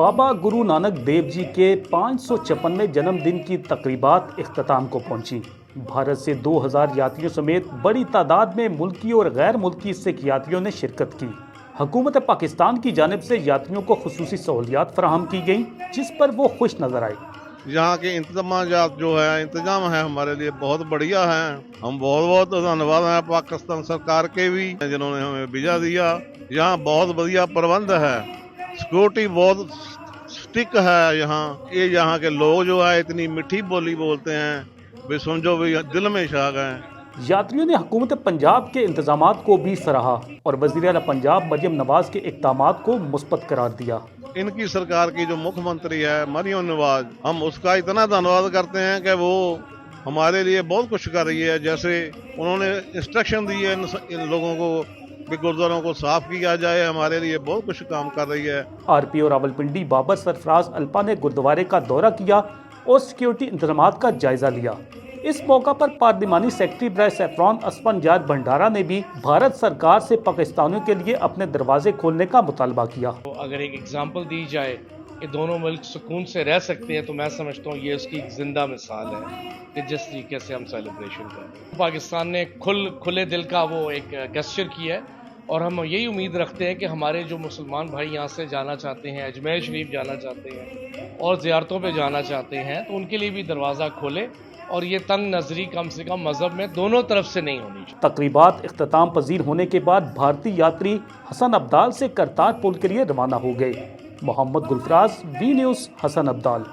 बाबा गुरु नानक देव जी के 556वें जन्मदिन की तकरीबात इख्तिताम को पहुंची। भारत से 2000 यात्रियों समेत बड़ी तादाद में मुल्की और गैर मुल्की सिख यात्रियों ने शिरकत की। हुकूमत पाकिस्तान की जानिब से यात्रियों को खुसूसी सहूलियात फराहम की गई, जिस पर वो खुश नजर आए। यहाँ के इंतजाम है हमारे लिए बहुत बढ़िया है। हम बहुत बहुत धन्यवाद हैं पाकिस्तान सरकार के भी, जिन्होंने हमें वीजा दिया। यहाँ बहुत बढ़िया प्रबंध है, सिक्योरिटी बहुत स्टिक है। यहाँ के लोग जो है इतनी मीठी बोली बोलते हैं, वे समझो भी दिल में छा गए। यात्रियों ने हुकूमत पंजाब के इंतजामात को भी सराहा और वज़ीर आला पंजाब मरियम नवाज के इक़दामात को मुस्बत करार दिया। इनकी सरकार की जो मुख्यमंत्री है मरियम नवाज, हम उसका इतना धन्यवाद करते हैं कि वो हमारे लिए बहुत कुछ कर रही है। जैसे उन्होंने इंस्ट्रक्शन दी है इन लोगों को कि गुरुद्वारों को साफ किया जाए, हमारे लिए बहुत कुछ काम कर रही है। RPO रावलपिंडी बाबर सरफराज अल्पा ने गुरुद्वारे का दौरा किया और सिक्योरिटी इंतजामात का जायजा लिया। इस मौका पर पार्लिमानी सेक्रेटरी बराए सैफरान असफनजाद भंडारा ने भी भारत सरकार से पाकिस्तानियों के लिए अपने दरवाजे खोलने का मुतालबा किया। अगर एक एग्जाम्पल दी जाए कि दोनों मुल्क सुकून से रह सकते हैं, तो मैं समझता हूँ ये उसकी एक जिंदा मिसाल है कि जिस तरीके से हम सेलिब्रेशन कर रहे हैं। पाकिस्तान ने खुले दिल का वो एक गेस्चर किया है और हम यही उम्मीद रखते हैं कि हमारे जो मुसलमान भाई यहाँ से जाना चाहते हैं, अजमेर शरीफ जाना चाहते हैं और ज़ियारतों पे जाना चाहते हैं, तो उनके लिए भी दरवाज़ा खोले और ये तंग नजरी कम से कम मजहब में दोनों तरफ से नहीं होनी चाहिए। तकरीबात इख्तिताम पजीर होने के बाद भारतीय यात्री हसन अब्दाल से करतारपुर के लिए रवाना हो गए। Mohammad Gulfaraz, We News, Hasan Abdal.